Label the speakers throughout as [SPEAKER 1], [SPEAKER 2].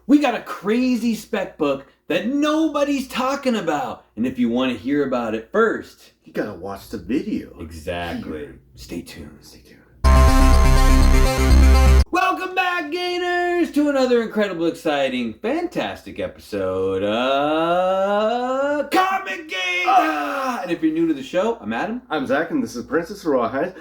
[SPEAKER 1] We got a crazy spec book that nobody's talking about. And if you want to hear about it first,
[SPEAKER 2] you gotta watch the video.
[SPEAKER 1] Exactly. Stay tuned.
[SPEAKER 2] Stay tuned.
[SPEAKER 1] Welcome back, Gainers, to another incredible, exciting, fantastic episode of ComicGains! And if you're new to the show, I'm Adam.
[SPEAKER 2] I'm Zach, and this is Princess Rawhide.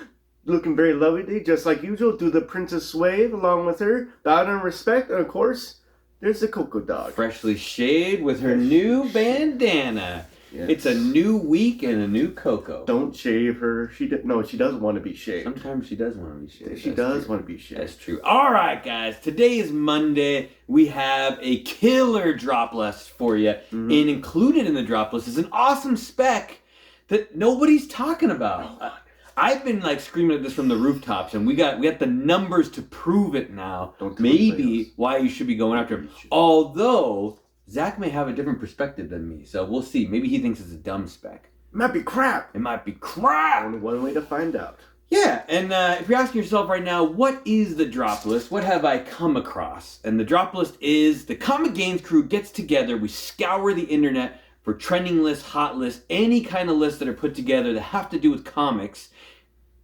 [SPEAKER 2] Looking very lovely, just like usual. Do the Princess Wave along with her. Bow and respect, and of course, there's the Coco Dog.
[SPEAKER 1] Freshly shaved with her new bandana. Yes. It's a new week and a new Coco.
[SPEAKER 2] Don't shave her. She doesn't want to be shaved.
[SPEAKER 1] Sometimes she does want to be shaved.
[SPEAKER 2] She does want to be shaved.
[SPEAKER 1] That's true. All right, guys. Today is Monday. We have a killer drop list for you. Mm-hmm. And included in the drop list is an awesome spec that nobody's talking about. I've been screaming at this from the rooftops, and we got the numbers to prove it now. Maybe why you should be going after him. Although Zach may have a different perspective than me, so we'll see. Maybe he thinks it's a dumb spec.
[SPEAKER 2] It might be crap.
[SPEAKER 1] Only
[SPEAKER 2] one way to find out.
[SPEAKER 1] Yeah, and if you're asking yourself right now, what is the drop list? What have I come across? And the drop list is the ComicGains crew gets together. We scour the internet for trending lists, hot lists, any kind of lists that are put together that have to do with comics.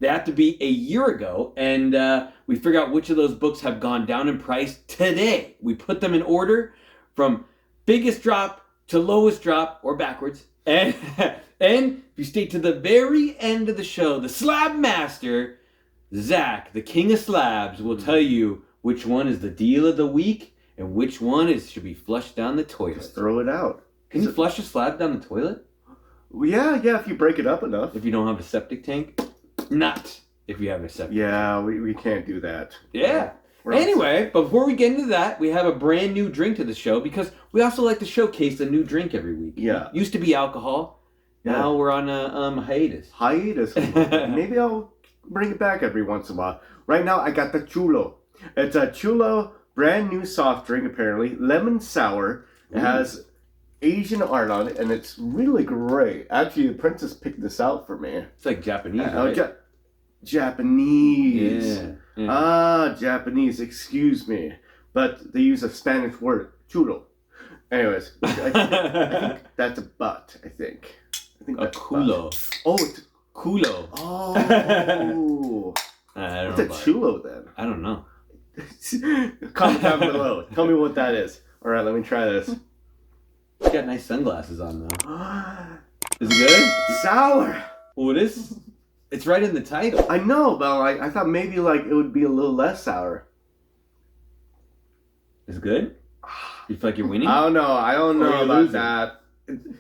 [SPEAKER 1] They have to be a year ago, and we figure out which of those books have gone down in price today. We put them in order from biggest drop to lowest drop, or backwards. And if you stay to the very end of the show, the Slab Master, Zach, the King of Slabs, will tell you which one is the deal of the week and which one should be flushed down the toilet.
[SPEAKER 2] Just throw it out.
[SPEAKER 1] Can you flush a slab down the toilet?
[SPEAKER 2] Yeah, if you break it up enough.
[SPEAKER 1] If you don't have a septic tank? Not if you have a septic tank.
[SPEAKER 2] Yeah, we can't do that.
[SPEAKER 1] Yeah. Anyway, before we get into that, we have a brand new drink to the show because we also like to showcase a new drink every week.
[SPEAKER 2] Yeah.
[SPEAKER 1] Used to be alcohol. Now we're on a hiatus.
[SPEAKER 2] Maybe I'll bring it back every once in a while. Right now, I got the Chulo. It's a Chulo brand new soft drink, apparently. Lemon sour. It has Asian art on it, and it's really great. Actually, the princess picked this out for me.
[SPEAKER 1] It's like Japanese, right?
[SPEAKER 2] Japanese. Yeah. Japanese, excuse me. But they use a Spanish word, chulo. Anyways, I think that's a butt, I think that's
[SPEAKER 1] culo.
[SPEAKER 2] Oh, it's
[SPEAKER 1] culo.
[SPEAKER 2] Oh.
[SPEAKER 1] I don't
[SPEAKER 2] know. What's a chulo then?
[SPEAKER 1] I don't know.
[SPEAKER 2] Comment down below. Tell me what that is. Alright, let me try this.
[SPEAKER 1] You got nice sunglasses on, though. Is it good?
[SPEAKER 2] Sour.
[SPEAKER 1] Well, it is. It's right in the title.
[SPEAKER 2] I know, but I thought maybe it would be a little less sour.
[SPEAKER 1] Is it good? You feel like you're winning?
[SPEAKER 2] I don't know about that.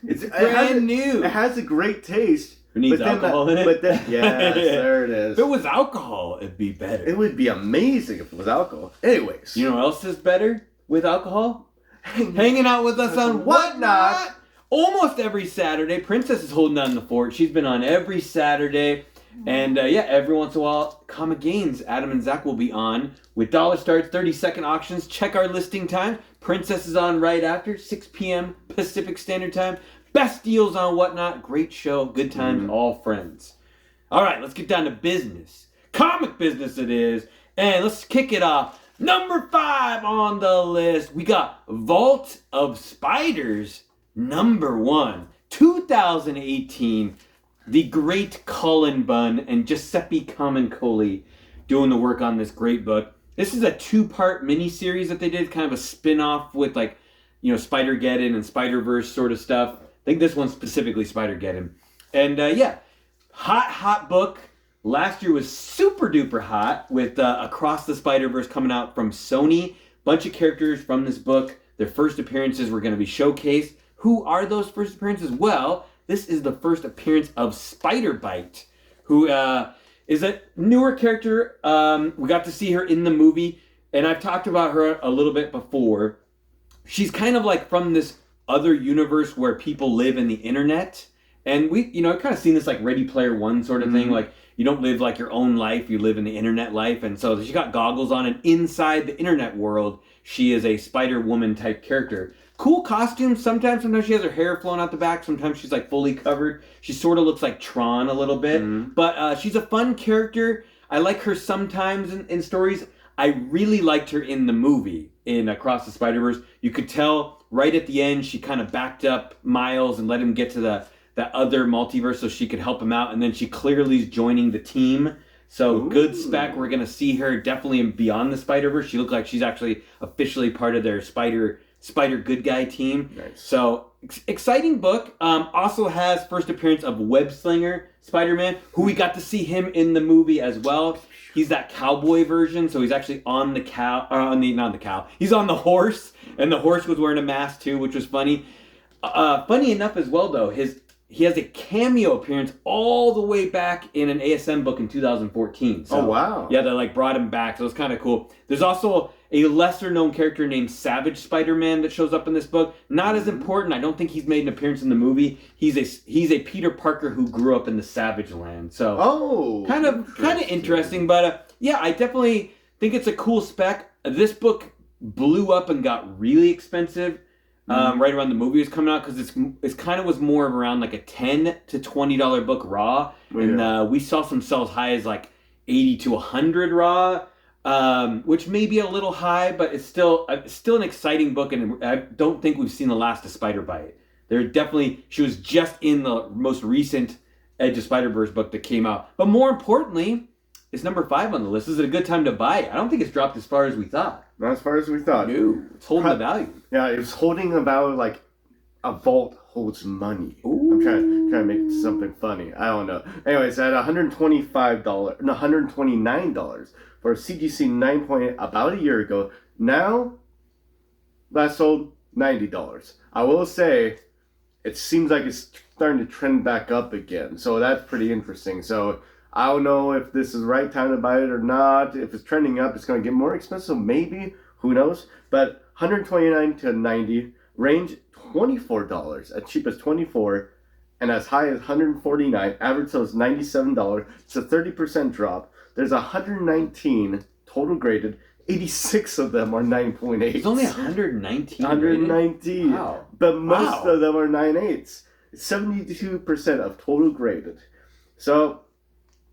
[SPEAKER 1] It's brand new.
[SPEAKER 2] It has a great taste.
[SPEAKER 1] It needs alcohol in it?
[SPEAKER 2] But then, yes, there it is.
[SPEAKER 1] If it was alcohol, it'd be better.
[SPEAKER 2] It would be amazing if it was alcohol. Anyways.
[SPEAKER 1] You know what else is better with alcohol? Hanging out with us on Whatnot. Almost every Saturday. Princess is holding down the fort. She's been on every Saturday. And every once in a while, ComicGains, Adam and Zach will be on with dollar starts, 30-second auctions. Check our listing time. Princess is on right after, 6 p.m. Pacific Standard Time. Best deals on Whatnot. Great show. Good times. All friends. All right, let's get down to business. Comic business it is. And let's kick it off. Number 5 on the list. We got Vault of Spiders. Number 1. 2018. The great Cullen Bunn and Giuseppe Camuncoli doing the work on this great book. This is a 2-part miniseries that they did, kind of a spin-off with Spider-Geddon and Spider-Verse sort of stuff. I think this one's specifically Spider-Geddon. And hot book. Last year was super duper hot with Across the Spider-Verse coming out from Sony. Bunch of characters from this book. Their first appearances were going to be showcased. Who are those first appearances? Well, this is the first appearance of Spider-Bite, who is a newer character. We got to see her in the movie, and I've talked about her a little bit before. She's kind of like from this other universe where people live in the internet. And we, kind of seen this like Ready Player One sort of thing. Like, you don't live like your own life, you live in the internet life. And so she got goggles on, and inside the internet world, she is a Spider-Woman type character. Cool costumes. Sometimes she has her hair flowing out the back. Sometimes she's like fully covered. She sort of looks like Tron a little bit. But she's a fun character. I like her sometimes in stories. I really liked her in the movie, in Across the Spider-Verse. You could tell right at the end she kind of backed up Miles and let him get to that other multiverse so she could help him out, and then she clearly is joining the team. So good spec. We're going to see her definitely in Beyond the Spider-Verse. She looks like she's actually officially part of their Spider good guy team.
[SPEAKER 2] Nice.
[SPEAKER 1] So exciting book. Also has first appearance of Web-Slinger Spider-Man, who we got to see him in the movie as well. He's that cowboy version, so he's actually on the he's on the horse, and the horse was wearing a mask too, which was funny. Funny enough as well, though, he has a cameo appearance all the way back in an ASM book in 2014. So,
[SPEAKER 2] oh, wow.
[SPEAKER 1] Yeah, they brought him back, so it's kind of cool. There's also a lesser-known character named Savage Spider-Man that shows up in this book. Not as important. I don't think he's made an appearance in the movie. He's a Peter Parker who grew up in the Savage Land. So kind of interesting. But yeah, I definitely think it's a cool spec. This book blew up and got really expensive right around the movie was coming out, because it's kind of was more of around like a $10 to $20 book raw, and we saw some sales high as like 80 to 100 raw. Which may be a little high, but it's still an exciting book, and I don't think we've seen the last of Spider-Bite. She was just in the most recent Edge of Spider-Verse book that came out. But more importantly, it's number 5 on the list. Is it a good time to buy it? I don't think it's dropped as far as we thought.
[SPEAKER 2] Not as far as we thought.
[SPEAKER 1] No, it's holding the value.
[SPEAKER 2] Yeah, it's holding the value like a vault holds money.
[SPEAKER 1] Ooh.
[SPEAKER 2] I'm trying to make something funny. I don't know. Anyways, at $129 for a CGC 9.8 about a year ago. Now, last sold $90. I will say, it seems like it's starting to trend back up again. So that's pretty interesting. So I don't know if this is the right time to buy it or not. If it's trending up, it's going to get more expensive. Maybe. Who knows? But $129 to $90. Range $24. As cheap as $24. And as high as $149. Average sale is $97. It's a 30% drop. There's 119 total graded. 86 of them are 9.8.
[SPEAKER 1] It's only 119.
[SPEAKER 2] 119.
[SPEAKER 1] Wow.
[SPEAKER 2] But most of them are 9.8s. 72% of total graded. So,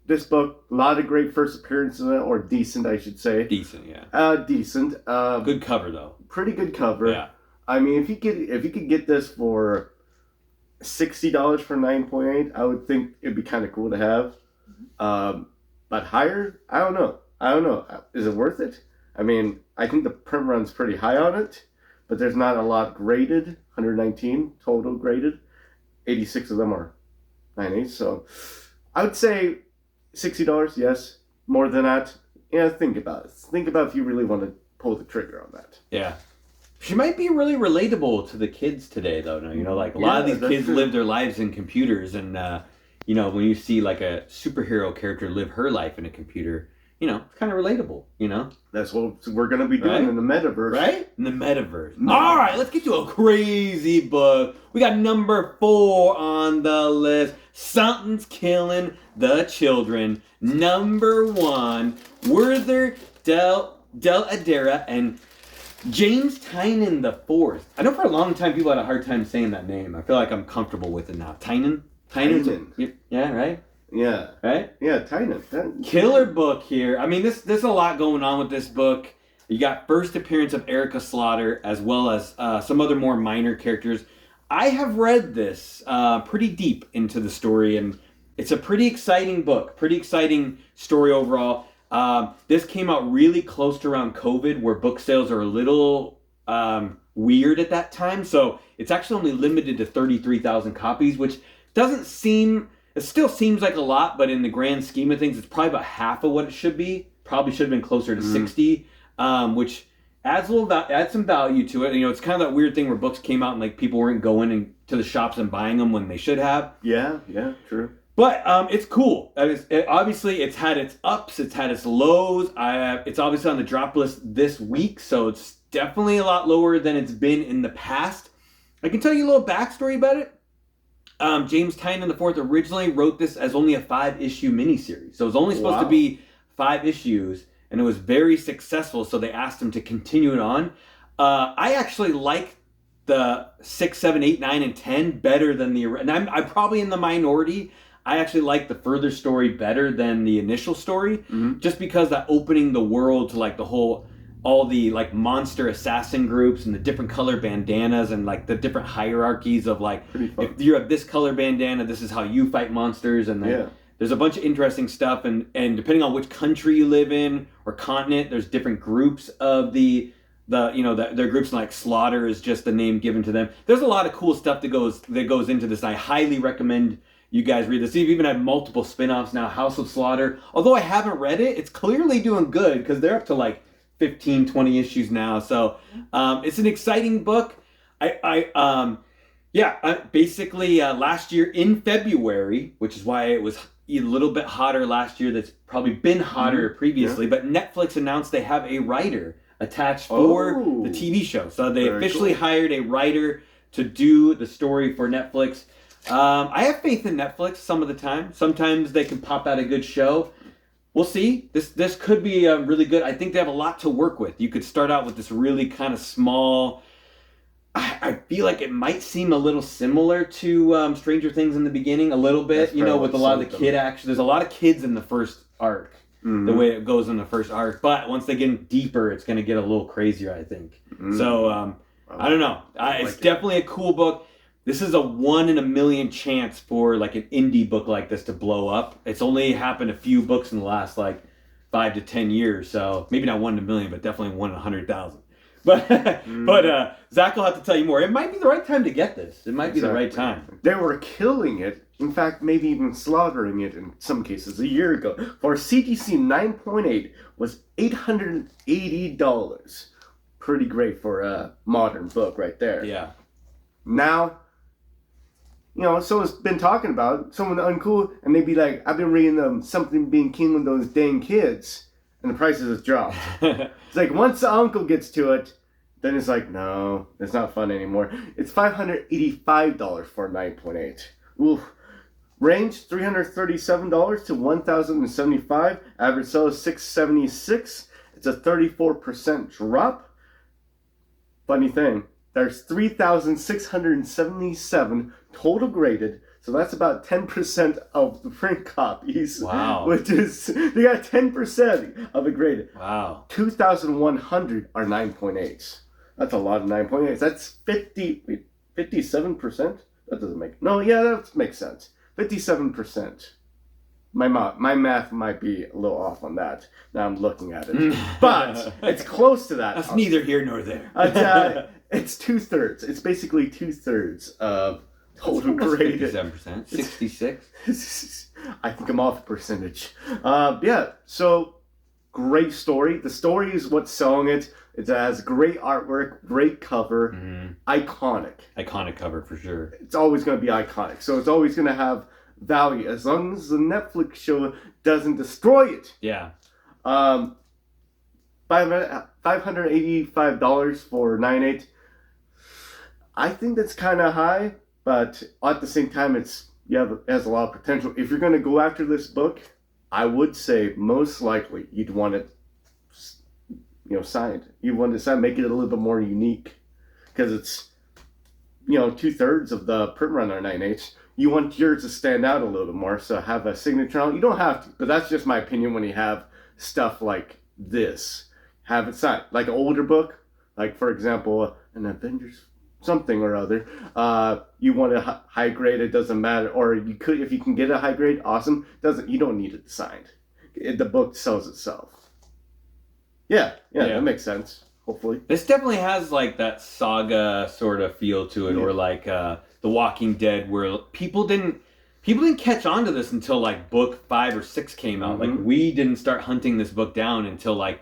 [SPEAKER 2] this book, a lot of great first appearances in it, or decent, I should say.
[SPEAKER 1] Decent, yeah.
[SPEAKER 2] Decent.
[SPEAKER 1] Good cover, though.
[SPEAKER 2] Pretty good cover.
[SPEAKER 1] Yeah.
[SPEAKER 2] I mean, if you could get this for $60 for 9.8, I would think it'd be kind of cool to have. But higher, I don't know. Is it worth it? I mean, I think the print run's pretty high on it, but there's not a lot graded. 119 total graded. 86 of them are 9.8. So I would say $60, yes. More than that, yeah, think about it. Think about if you really want to pull the trigger on that.
[SPEAKER 1] Yeah. She might be really relatable to the kids today, though. No, like a lot of these kids live their lives in computers, and when you see like a superhero character live her life in a computer, it's kind of relatable.
[SPEAKER 2] That's what we're gonna be doing in the metaverse,
[SPEAKER 1] right? In the metaverse. All right, let's get to a crazy book. We got number 4 on the list. Something's Killing the Children. Number 1, Werther Del Adera and James Tynion IV. I know for a long time people had a hard time saying that name. I feel like I'm comfortable with it now. Tynion? Yeah, right?
[SPEAKER 2] Yeah.
[SPEAKER 1] Right?
[SPEAKER 2] Yeah, Tynion.
[SPEAKER 1] Killer book here. I mean, there's a lot going on with this book. You got first appearance of Erica Slaughter, as well as some other more minor characters. I have read this pretty deep into the story, and it's a pretty exciting book. Pretty exciting story overall. This came out really close to around COVID, where book sales are a little weird at that time. So it's actually only limited to 33,000 copies, which it still seems like a lot, but in the grand scheme of things, it's probably about half of what it should be. Probably should have been closer to 60, which adds some value to it. It's kind of that weird thing where books came out and like people weren't going to the shops and buying them when they should have.
[SPEAKER 2] Yeah, true.
[SPEAKER 1] But it's cool. Obviously, it's had its ups, it's had its lows. It's obviously on the drop list this week, so it's definitely a lot lower than it's been in the past. I can tell you a little backstory about it. James Tynion IV originally wrote this as only a 5-issue miniseries. So it was only supposed to be 5 issues, and it was very successful, so they asked him to continue it on. I actually like the 6, 7, 8, 9, and 10 better than and I'm probably in the minority. I actually like the further story better than the initial story, just because that opening the world to like the whole, all the like monster assassin groups and the different color bandanas and like the different hierarchies of like, if you have this color bandana, this is how you fight monsters, and then there's a bunch of interesting stuff, and depending on which country you live in or continent, there's different groups of their groups, like Slaughter is just the name given to them. There's a lot of cool stuff that goes into this. I highly recommend you guys read this. You've even had multiple spin-offs now, House of Slaughter. Although I haven't read it, it's clearly doing good because they're up to like 15, 20 issues now. So it's an exciting book. Basically last year in February, which is why it was a little bit hotter last year. That's probably been hotter previously. But Netflix announced they have a writer attached for the TV show. So they officially hired a writer to do the story for Netflix. I have faith in Netflix some of the time. Sometimes they can pop out a good show. We'll see. This could be really good. I think they have a lot to work with. You could start out with this really kind of small... I feel like it might seem a little similar to Stranger Things in the beginning, a little bit, with a lot of the kid action. There's a lot of kids in the first arc, the way it goes in the first arc. But once they get deeper, it's going to get a little crazier, I think. So, I don't know. It's definitely a cool book. This is a 1 in a million chance for like an indie book like this to blow up. It's only happened a few books in the last like 5 to 10 years. So maybe not 1 in a million, but definitely 1 in 100,000. But Zach will have to tell you more. It might be the right time to get this. It might be the right time.
[SPEAKER 2] They were killing it. In fact, maybe even slaughtering it in some cases a year ago. For CGC 9.8 was $880. Pretty great for a modern book right there.
[SPEAKER 1] Yeah.
[SPEAKER 2] Now, someone's been talking about it, someone uncool, and they'd be like, I've been reading Something Being King with those dang kids, and the prices have dropped. It's like, once the uncle gets to it, then it's like, no, it's not fun anymore. It's $585 for 9.8. Oof. Range $337 to $1,075. Average sale is $676. It's a 34% drop. Funny thing, there's 3,677 total graded. So that's about 10% of the print copies.
[SPEAKER 1] Wow.
[SPEAKER 2] Which is, they got 10% of it graded.
[SPEAKER 1] Wow.
[SPEAKER 2] 2,100 are 9.8s. That's a lot of 9.8s. That's 57%? That doesn't make... No, yeah, that makes sense. 57%. My math might be a little off on that. Now I'm looking at it. But it's close to that.
[SPEAKER 1] That's neither here nor there.
[SPEAKER 2] It's 2/3. It's basically 2/3 of total graded.
[SPEAKER 1] 57%. 66?
[SPEAKER 2] I think I'm off a percentage. So great story. The story is what's selling it. It has great artwork, great cover, iconic.
[SPEAKER 1] Iconic cover for sure.
[SPEAKER 2] It's always going to be iconic. So it's always going to have value as long as the Netflix show doesn't destroy it.
[SPEAKER 1] Yeah.
[SPEAKER 2] $585 for 9.8. I think that's kind of high, but at the same time, it has a lot of potential. If you're going to go after this book, I would say most likely you'd want it, signed. You want to sign, make it a little bit more unique, because it's, 2/3 of the print run are 9.8. You want yours to stand out a little bit more, so have a signature on it. You don't have to, but that's just my opinion when you have stuff like this. Have it signed. Like an older book, like for example, an Avengers something or other. You want a high grade, it doesn't matter. Or you could, if you can get a high grade, awesome. You don't need it signed. The book sells itself. Yeah, that makes sense. Hopefully,
[SPEAKER 1] this definitely has like that saga sort of feel to it, or like The Walking Dead, where people didn't catch on to this until like book 5 or 6 came out. Like we didn't start hunting this book down until like,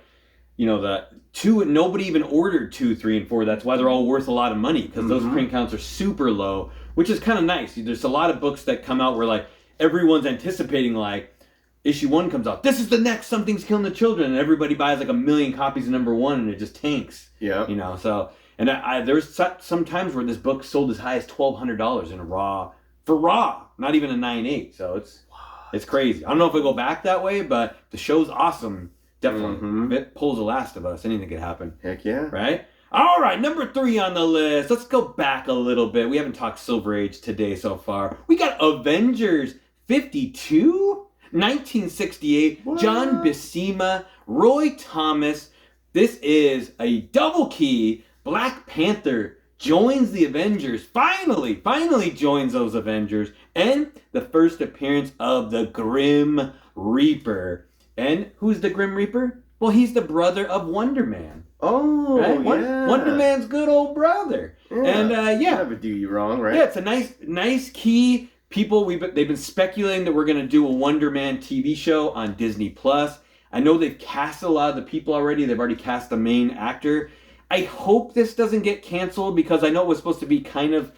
[SPEAKER 1] the 2. Nobody even ordered 2, 3, and 4. That's why they're all worth a lot of money, because those print counts are super low, which is kind of nice. There's a lot of books that come out where like everyone's anticipating like issue 1 comes out. This is the next Something's Killing the Children, and everybody buys like 1 million copies of number 1, and it just tanks.
[SPEAKER 2] Yeah.
[SPEAKER 1] So and there's some times where this book sold as high as $1,200 in raw, not even a 9.8. So it's crazy. I don't know if it'll go back that way, but the show's awesome. Definitely. If it pulls The Last of Us, anything could happen.
[SPEAKER 2] Heck yeah.
[SPEAKER 1] Right? All right, number 3 on the list. Let's go back a little bit. We haven't talked Silver Age today so far. We got Avengers 52? 1968,
[SPEAKER 2] What?
[SPEAKER 1] John Buscema, Roy Thomas. This is a double key. Black Panther joins the Avengers. Finally joins those Avengers. And the first appearance of the Grim Reaper. And who's the Grim Reaper? Well, he's the brother of Wonder Man.
[SPEAKER 2] Oh,
[SPEAKER 1] right?
[SPEAKER 2] yeah.
[SPEAKER 1] Wonder Man's good old brother.
[SPEAKER 2] Yeah.
[SPEAKER 1] And
[SPEAKER 2] Never do you wrong, right?
[SPEAKER 1] Yeah, it's a nice key. People, they've been speculating that we're going to do a Wonder Man TV show on Disney Plus. I know they've cast a lot of the people already. They've already cast the main actor. I hope this doesn't get canceled because I know it was supposed to be kind of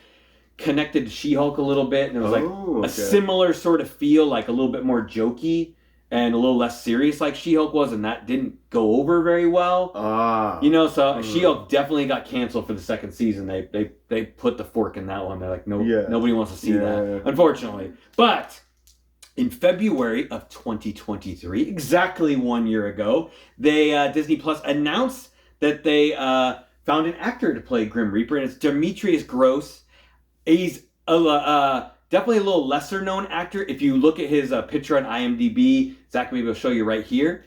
[SPEAKER 1] connected to She-Hulk a little bit, and it was a similar sort of feel, like a little bit more jokey and a little less serious like She-Hulk was, and that didn't go over very well. So She-Hulk definitely got canceled for the second season. They put the fork in that one. They're like, nobody wants to see that, unfortunately. But in February of 2023, exactly 1 year ago, Disney Plus announced that they found an actor to play Grim Reaper, and it's Demetrius Gross. He's definitely a little lesser known actor. If you look at his picture on IMDb, Zach maybe will show you right here.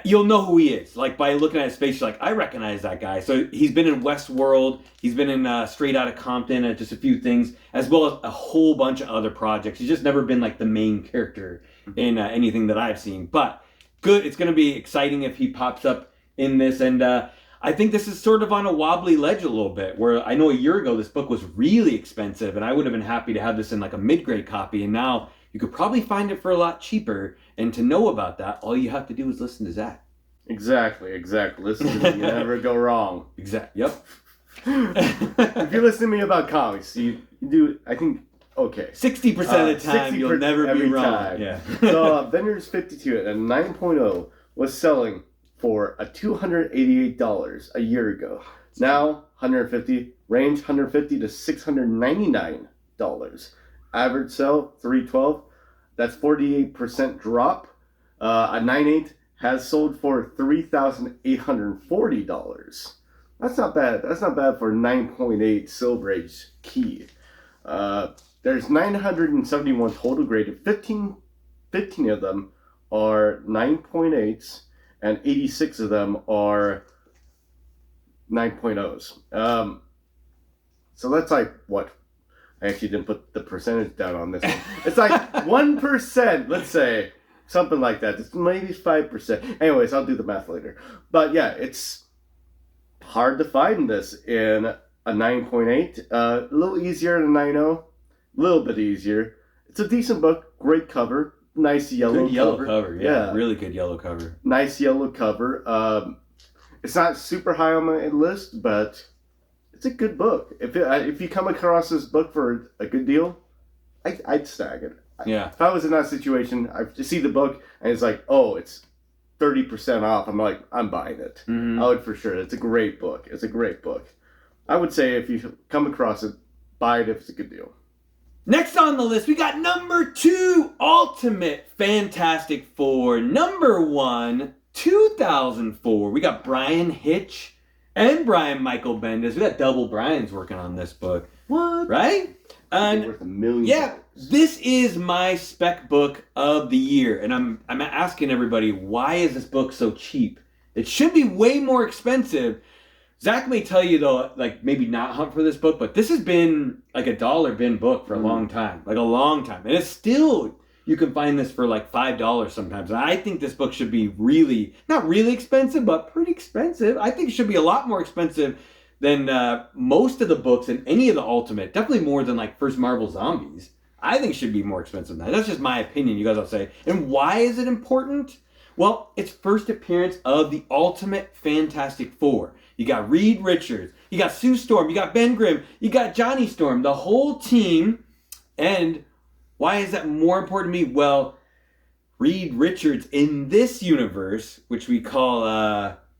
[SPEAKER 1] You'll know who he is. Like by looking at his face, you're like, I recognize that guy. So he's been in Westworld. He's been in Straight Outta Compton, and just a few things, as well as a whole bunch of other projects. He's just never been like the main character in anything that I've seen. But good. It's going to be exciting if he pops up in this. And I think this is sort of on a wobbly ledge a little bit, where I know a year ago this book was really expensive, and I would have been happy to have this in like a mid-grade copy, and now you could probably find it for a lot cheaper. And to know about that, all you have to do is listen to Zach.
[SPEAKER 2] Exactly. Listen to me, you never go wrong.
[SPEAKER 1] Yep.
[SPEAKER 2] If you listen to me about comics, you do, I think, okay.
[SPEAKER 1] 60% of the time, you'll never be wrong.
[SPEAKER 2] Time.
[SPEAKER 1] Yeah.
[SPEAKER 2] So Avengers 52 at a 9.0 was selling for $288 a year ago. Now, range $150 to $699. Average sell, $312. That's 48% drop. A 9.8 has sold for $3,840. That's not bad. That's not bad for a 9.8 Silver Age key. There's 971 total graded. 15 of them are 9.8s, and 86 of them are 9.0s. So that's like what? I actually didn't put the percentage down on this one. It's like 1%, let's say. Something like that. It's maybe 5%. Anyways, I'll do the math later. But yeah, it's hard to find this in a 9.8. A little easier than a 9.0. A little bit easier. It's a decent book. Great cover. Nice yellow
[SPEAKER 1] cover. Yeah, really good yellow cover.
[SPEAKER 2] Nice yellow cover. It's not super high on my list, but it's a good book. If you come across this book for a good deal, I'd snag it.
[SPEAKER 1] Yeah.
[SPEAKER 2] If I was in that situation, I see the book and it's like, oh, it's 30% off. I'm like, I'm buying it.
[SPEAKER 1] Mm-hmm.
[SPEAKER 2] I would for sure. It's a great book. I would say if you come across it, buy it if it's a good deal.
[SPEAKER 1] Next on the list, we got number 2, Ultimate Fantastic Four. Number 1, 2004. We got Brian Hitch and Brian Michael Bendis. We got double Brian's working on this book.
[SPEAKER 2] What?
[SPEAKER 1] Right? And
[SPEAKER 2] worth $1 million.
[SPEAKER 1] Yeah, this is my spec book of the year, and I'm asking everybody, why is this book so cheap? It should be way more expensive. Zach may tell you though, like maybe not hunt for this book, but this has been like a $1 bin book for a long time, and it's still, you can find this for like $5 sometimes. And I think this book should be really not really expensive, but pretty expensive. I think it should be a lot more expensive than most of the books in any of the Ultimate. Definitely more than like First Marvel Zombies. I think it should be more expensive than that. That's just my opinion. You guys will say. And why is it important? Well, it's first appearance of the Ultimate Fantastic Four. You got Reed Richards, you got Sue Storm, you got Ben Grimm, you got Johnny Storm, the whole team. And why is that more important to me? Well, Reed Richards in this universe, which we call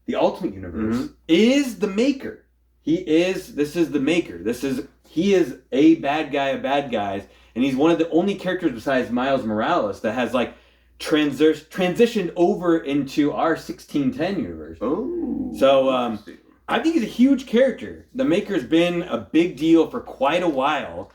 [SPEAKER 1] the Ultimate Universe, is the Maker. This is the Maker. He is a bad guy of bad guys, and he's one of the only characters besides Miles Morales that has like transitioned over into our 1610 universe.
[SPEAKER 2] Oh.
[SPEAKER 1] So I think he's a huge character. The Maker's been a big deal for quite a while.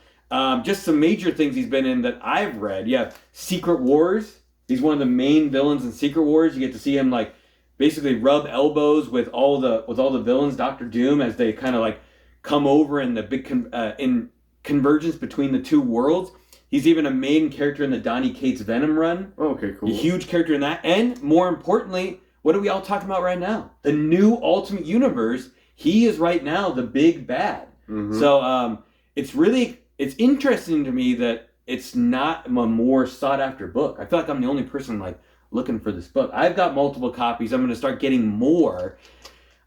[SPEAKER 1] Just some major things he's been in that I've read. Yeah, Secret Wars. He's one of the main villains in Secret Wars. You get to see him like basically rub elbows with all the villains, Doctor Doom, as they kind of like come over in the big in convergence between the two worlds. He's even a main character in the Donny Cates Venom run.
[SPEAKER 2] Okay, cool.
[SPEAKER 1] A huge character in that. And more importantly, what are we all talking about right now? The new Ultimate Universe. He is right now the big bad.
[SPEAKER 2] Mm-hmm.
[SPEAKER 1] So it's interesting to me that it's not a more sought after book. I feel like I'm the only person like looking for this book. I've got multiple copies. I'm going to start getting more.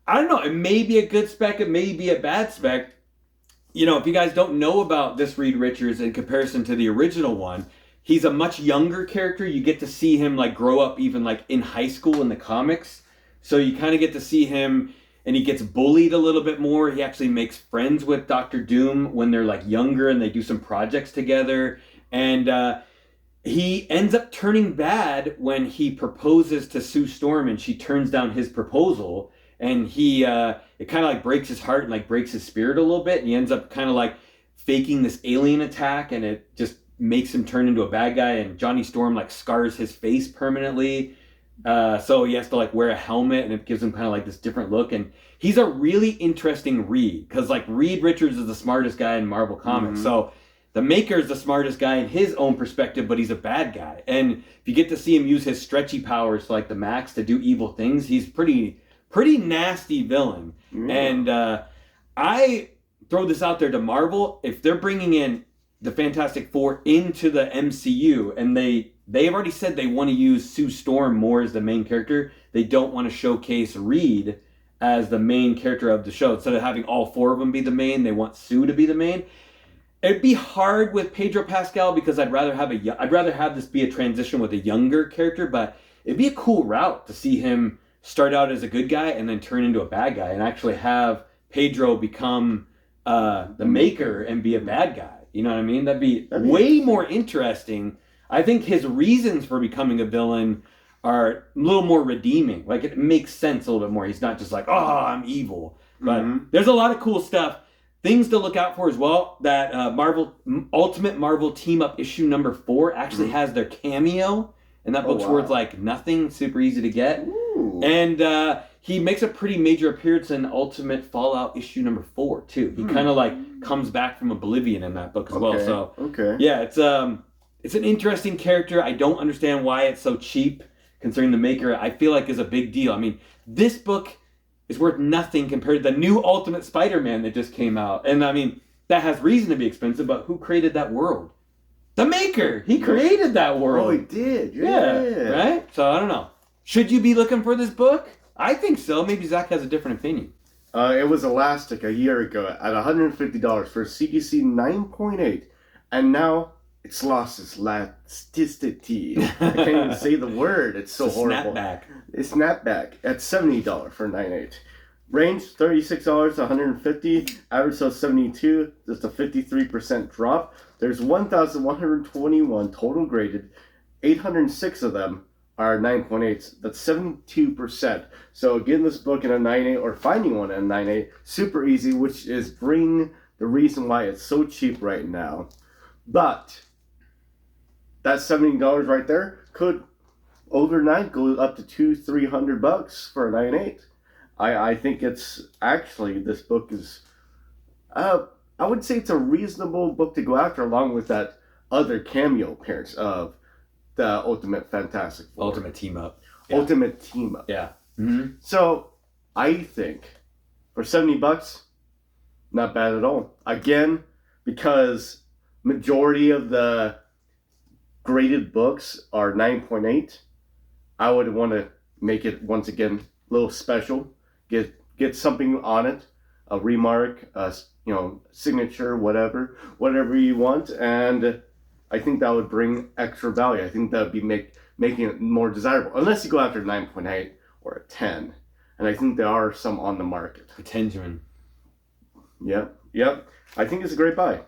[SPEAKER 1] I don't know. It may be a good spec. It may be a bad spec. You know, if you guys don't know about this Reed Richards in comparison to the original one, he's a much younger character. You get to see him like grow up even like in high school in the comics. So you kind of get to see him, and he gets bullied a little bit more. He actually makes friends with Dr. Doom when they're like younger, and they do some projects together. And he ends up turning bad when he proposes to Sue Storm, and she turns down his proposal. And it kind of like breaks his heart and like breaks his spirit a little bit. And he ends up kind of like faking this alien attack, and it just makes him turn into a bad guy. And Johnny Storm like scars his face permanently. So he has to like wear a helmet, and it gives him kind of like this different look. And he's a really interesting Reed, because like Reed Richards is the smartest guy in Marvel Comics. Mm-hmm. So the Maker is the smartest guy in his own perspective, but he's a bad guy. And if you get to see him use his stretchy powers like the Max to do evil things, he's pretty nasty villain. Mm. And I throw this out there to Marvel. If they're bringing in the Fantastic Four into the MCU, and they have already said they want to use Sue Storm more as the main character, they don't want to showcase Reed as the main character of the show. Instead of having all four of them be the main, they want Sue to be the main. It'd be hard with Pedro Pascal, because I'd rather have this be a transition with a younger character, but it'd be a cool route to see him start out as a good guy and then turn into a bad guy, and actually have Pedro become the Maker and be a bad guy. You know what I mean? That'd be way more interesting. I think his reasons for becoming a villain are a little more redeeming. Like, it makes sense a little bit more. He's not just like, oh, I'm evil. But there's a lot of cool stuff. Things to look out for as well. That Ultimate Marvel Team Up issue number 4 actually has their cameo. And that book's worth like nothing. Super easy to get. Ooh. And he makes a pretty major appearance in Ultimate Fallout issue number 4 too. He kind of like comes back from oblivion in that book as well. So yeah, it's an interesting character. I don't understand why it's so cheap, considering the Maker I feel like is a big deal. I mean, this book is worth nothing compared to the new Ultimate Spider-Man that just came out. And I mean, that has reason to be expensive, but who created that world? The Maker! He created that world.
[SPEAKER 2] Oh, he did.
[SPEAKER 1] Yeah. Right? So, I don't know. Should you be looking for this book? I think so. Maybe Zach has a different opinion.
[SPEAKER 2] It was Elastic a year ago at $150 for CGC 9.8. And now it's lost its elasticity. I can't even say the word. It's so horrible.
[SPEAKER 1] Snapback.
[SPEAKER 2] It's snapback at $70 for 9.8. Range $36 to $150. Average sale $72. Just a 53% drop. There's 1,121 total graded. 806 of them are 9.8s. That's 72%. So getting this book in a 9.8 or finding one in a 9.8, super easy, which is the reason why it's so cheap right now. But that $70 right there could overnight go up to $200-300 for a 9.8. I think it's actually, this book is, I would say it's a reasonable book to go after, along with that other cameo appearance of the Ultimate Fantastic Four.
[SPEAKER 1] Ultimate Team Up.
[SPEAKER 2] Yeah. Ultimate Team Up.
[SPEAKER 1] Yeah. Mm-hmm.
[SPEAKER 2] So I think for $70, not bad at all. Again, because majority of the graded books are 9.8, I would want to make it once again a little special. Get something on it, a remark, signature, whatever you want, and I think that would bring extra value. I think that would be making it more desirable, unless you go after 9.8 or a 10, and I think there are some on the market.
[SPEAKER 1] A Tenjamin.
[SPEAKER 2] Yep. I think it's a great buy.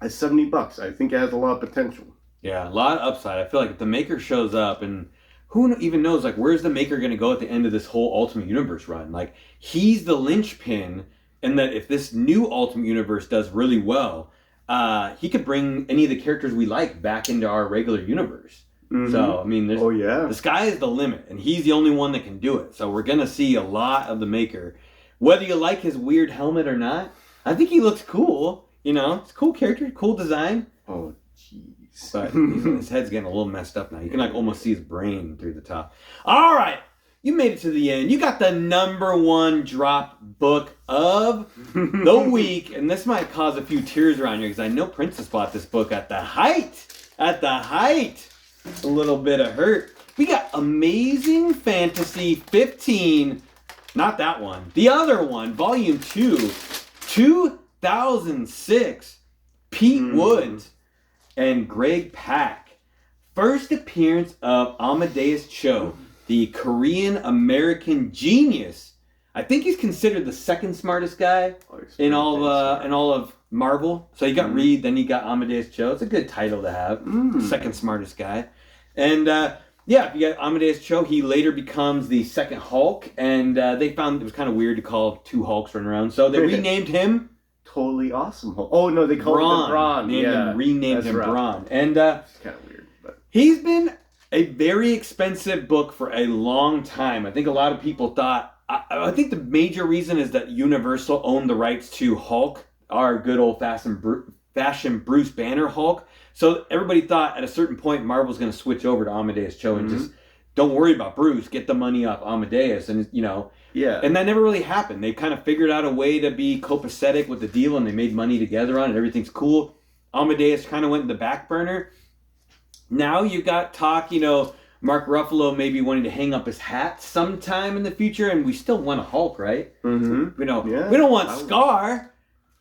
[SPEAKER 2] At $70, I think it has a lot of potential.
[SPEAKER 1] Yeah, a lot of upside. I feel like if the Maker shows up, and who even knows, like, where's the Maker going to go at the end of this whole Ultimate Universe run? Like, he's the linchpin, and that if this new Ultimate Universe does really well, he could bring any of the characters we like back into our regular universe.
[SPEAKER 2] Mm-hmm.
[SPEAKER 1] So, I mean,
[SPEAKER 2] the
[SPEAKER 1] sky is the limit, and he's the only one that can do it. So we're going to see a lot of the Maker. Whether you like his weird helmet or not, I think he looks cool. You know, it's a cool character, cool design.
[SPEAKER 2] Oh, jeez.
[SPEAKER 1] But his head's getting a little messed up now. You can like almost see his brain through the top. All right. You made it to the end. You got the #1 drop book of the week. And this might cause a few tears around here because I know Princess bought this book at the height. A little bit of hurt. We got Amazing Fantasy 15. Not that one. The other one. Volume 2. 2006. Pete Woods and Greg Pak. First appearance of Amadeus Cho, the Korean-American genius. I think he's considered the second smartest guy in all of Marvel. So you got Reed, then you got Amadeus Cho. It's a good title to have. Second smartest guy. And if you got Amadeus Cho, he later becomes the second Hulk. And they found it was kind of weird to call two Hulks running around. So they renamed him
[SPEAKER 2] Totally Awesome Hulk. Oh, no, they called him Brawn.
[SPEAKER 1] Renamed him Brawn. And
[SPEAKER 2] it's kind of weird. But
[SPEAKER 1] he's been a very expensive book for a long time. I think a lot of people thought... I think the major reason is that Universal owned the rights to Hulk, our good old-fashioned Bruce Banner Hulk. So everybody thought at a certain point Marvel's going to switch over to Amadeus Cho and just don't worry about Bruce, get the money off Amadeus. And, and that never really happened. They kind of figured out a way to be copacetic with the deal and they made money together on it. Everything's cool. Amadeus kind of went in the back burner. Now you got talk, Mark Ruffalo maybe wanting to hang up his hat sometime in the future, and we still want a Hulk, right?
[SPEAKER 2] Mm-hmm.
[SPEAKER 1] We don't want Scar.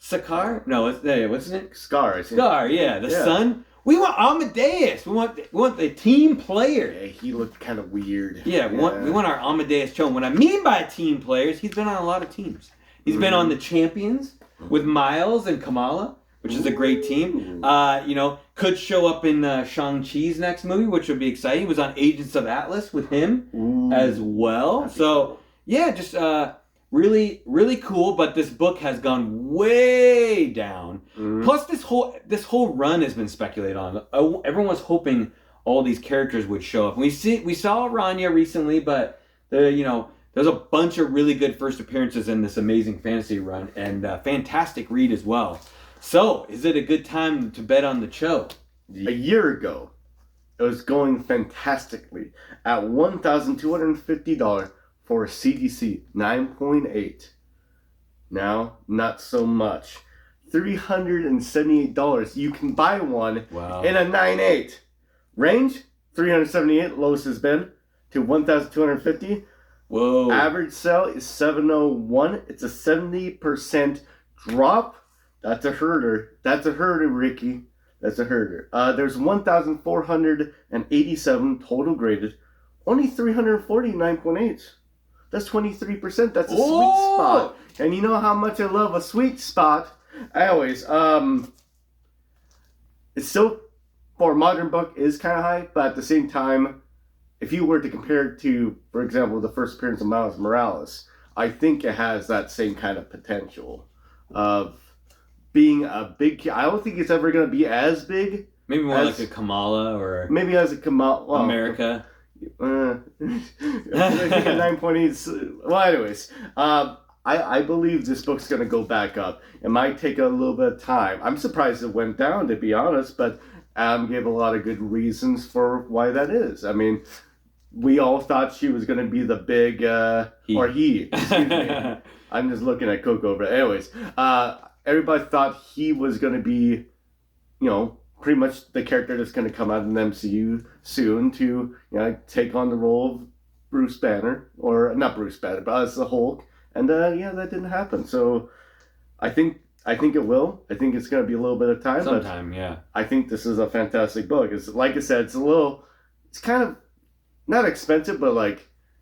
[SPEAKER 1] Sakaar? No, what's his name?
[SPEAKER 2] Scar.
[SPEAKER 1] Scar, yeah. The son. We want Amadeus. We want the team player.
[SPEAKER 2] Yeah, he looked kind of weird.
[SPEAKER 1] Yeah, we want our Amadeus Cho. What I mean by team players, he's been on a lot of teams. He's been on the Champions with Miles and Kamala, which is a great team. Could show up in Shang-Chi's next movie, which would be exciting. He was on Agents of Atlas with him as well. So, just really, really cool. But this book has gone way down. Plus, this whole run has been speculated on. Everyone was hoping all these characters would show up. We saw Rania recently, but there's a bunch of really good first appearances in this Amazing Fantasy run, and fantastic read as well. So, is it a good time to bet on the Cho?
[SPEAKER 2] A year ago, it was going fantastically at $1,250 for a CGC 9.8. Now, not so much. $378. You can buy one in a 9.8. Range, 378, lowest has been, to 1,250.
[SPEAKER 1] Whoa.
[SPEAKER 2] Average sell is 701. It's a 70% drop. That's a herder. Ricky. That's a herder. There's 1,487 total graded. Only 349.8. That's 23%. That's a sweet spot. And you know how much I love a sweet spot. Anyways, it's still, for a modern book, is kind of high. But at the same time, if you were to compare it to, for example, the first appearance of Miles Morales, I think it has that same kind of potential of being a big... I don't think it's ever going to be as big.
[SPEAKER 1] Maybe more like a Kamala or...
[SPEAKER 2] Maybe as a Kamala... Well,
[SPEAKER 1] America.
[SPEAKER 2] 9.8... Well, anyways. I believe this book's going to go back up. It might take a little bit of time. I'm surprised it went down, to be honest, but Adam gave a lot of good reasons for why that is. I mean, we all thought she was going to be the big... he. Excuse me. I'm just looking at Coco. But anyways... everybody thought he was going to be, pretty much the character that's going to come out in the MCU soon to, take on the role of Bruce Banner, or not Bruce Banner, but as the Hulk. And that didn't happen. So I think it will. I think it's going to be a little bit of time.
[SPEAKER 1] Sometime, yeah.
[SPEAKER 2] I think this is a fantastic book. It's like I said, it's kind of not expensive, but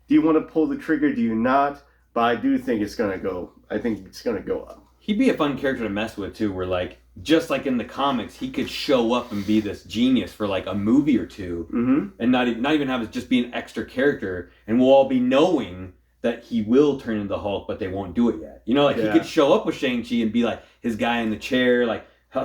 [SPEAKER 2] do you want to pull the trigger? Do you not? But I do think it's going to go. I think it's going to go up.
[SPEAKER 1] He'd be a fun character to mess with, too, where, just like in the comics, he could show up and be this genius for, a movie or two, and not even have it just be an extra character, and we'll all be knowing that he will turn into Hulk, but they won't do it yet. He could show up with Shang-Chi and be, his guy in the chair,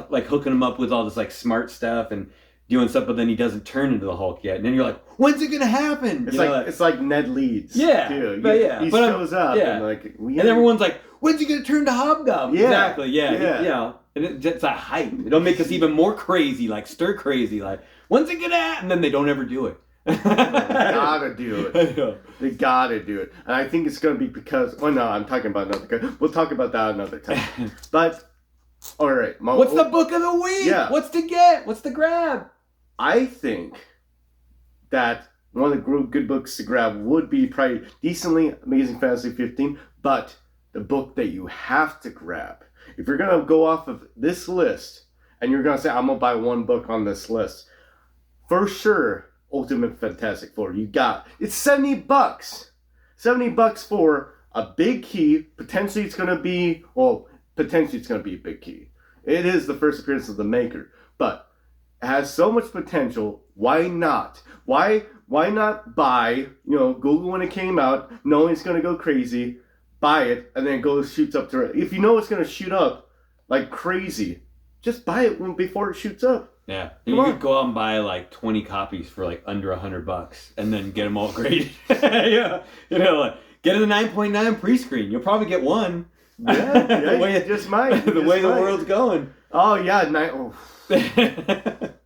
[SPEAKER 1] like hooking him up with all this like smart stuff and doing stuff, but then he doesn't turn into the Hulk yet. And then you're like, when's it gonna happen?
[SPEAKER 2] It's like Ned Leeds.
[SPEAKER 1] Yeah,
[SPEAKER 2] too.
[SPEAKER 1] but
[SPEAKER 2] He shows up and like
[SPEAKER 1] and everyone's like, when's he gonna turn to Hobgoblin?
[SPEAKER 2] Yeah,
[SPEAKER 1] exactly. Yeah. And it's a hype. It'll make us even more crazy, like stir crazy. Like, when's it gonna happen? And then they don't ever do it.
[SPEAKER 2] They gotta do it. They gotta do it. And I think it's gonna be because. Well, no, I'm talking about another. We'll talk about that another time. But all right,
[SPEAKER 1] what's the book of the week?
[SPEAKER 2] Yeah.
[SPEAKER 1] What's to get? What's to grab?
[SPEAKER 2] I think that one of the good books to grab would be probably decently Amazing Fantasy 15, but the book that you have to grab, if you're going to go off of this list, and you're going to say, I'm going to buy one book on this list, for sure, Ultimate Fantastic Four, it's $70. $70 for a big key, potentially it's going to be a big key. It is the first appearance of the maker, but it has so much potential. Why not? Why not buy, Google when it came out, knowing it's going to go crazy, buy it, and then it shoots up to it. If you know it's going to shoot up like crazy, just buy it before it shoots up.
[SPEAKER 1] Yeah. You could go out and buy like 20 copies for like under $100 and then get them all graded. Yeah. Like, get in the 9.9 pre-screen. You'll probably get one.
[SPEAKER 2] Yeah, the way
[SPEAKER 1] the world's going.
[SPEAKER 2] Oh, yeah.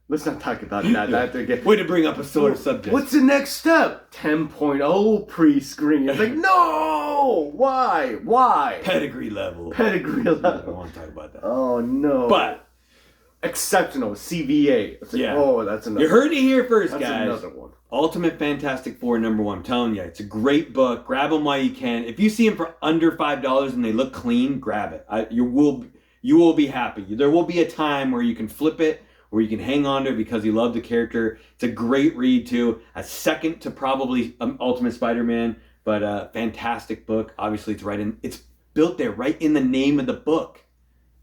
[SPEAKER 2] Let's not talk about that.
[SPEAKER 1] Way to bring up a sore subject.
[SPEAKER 2] What's the next step? 10.0 pre-screen. It's like, no! Why?
[SPEAKER 1] Pedigree level.
[SPEAKER 2] I
[SPEAKER 1] don't want to talk about that.
[SPEAKER 2] Oh, no.
[SPEAKER 1] But
[SPEAKER 2] exceptional. CVA. It's like, oh, that's another.
[SPEAKER 1] You heard it here first,
[SPEAKER 2] that's
[SPEAKER 1] guys.
[SPEAKER 2] Another one.
[SPEAKER 1] Ultimate Fantastic Four #1. I'm telling you, it's a great book. Grab them while you can. If you see them for under $5 and they look clean, grab it. You will be happy. There will be a time where you can flip it, where you can hang on to it because you love the character. It's a great read too. A second to probably Ultimate Spider-Man, but a fantastic book. Obviously, it's built there right in the name of the book.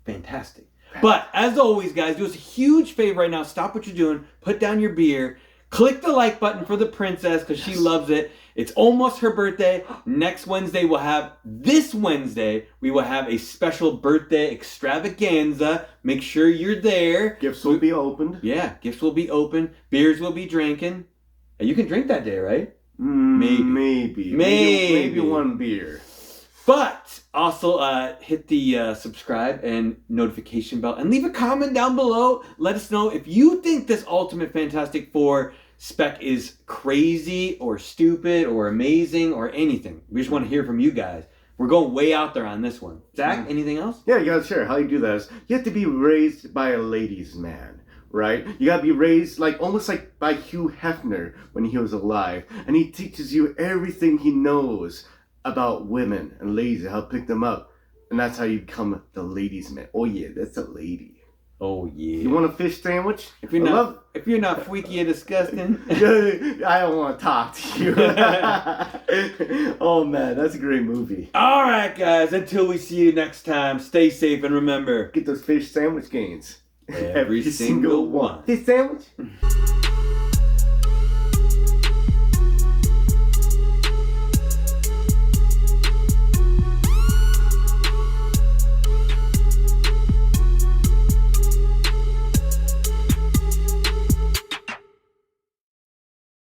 [SPEAKER 1] Fantastic. But as always, guys, do us a huge favor right now. Stop what you're doing. Put down your beer. Click the like button for the princess because she loves it. It's almost her birthday. Next Wednesday, we will have a special birthday extravaganza. Make sure you're there.
[SPEAKER 2] Gifts will be opened.
[SPEAKER 1] Yeah, gifts will be open. Beers will be drinking. And you can drink that day, right?
[SPEAKER 2] Maybe one beer.
[SPEAKER 1] But also hit the subscribe and notification bell and leave a comment down below. Let us know if you think this Ultimate Fantastic Four spec is crazy or stupid or amazing or anything. We just want to hear from you guys. We're going way out there on this one. Zach, anything else?
[SPEAKER 2] Yeah, you gotta share. How you do that is you have to be raised by a ladies' man, right? You gotta be raised almost like by Hugh Hefner when he was alive. And he teaches you everything he knows about women and ladies and how to pick them up. And that's how you become the ladies' man. Oh yeah, that's a lady.
[SPEAKER 1] Oh yeah.
[SPEAKER 2] You want a fish sandwich?
[SPEAKER 1] If you're not freaky or disgusting,
[SPEAKER 2] I don't want to talk to you. Oh man, that's a great movie.
[SPEAKER 1] All right, guys. Until we see you next time, stay safe and remember,
[SPEAKER 2] get those fish sandwich gains.
[SPEAKER 1] Every single one.
[SPEAKER 2] Fish sandwich.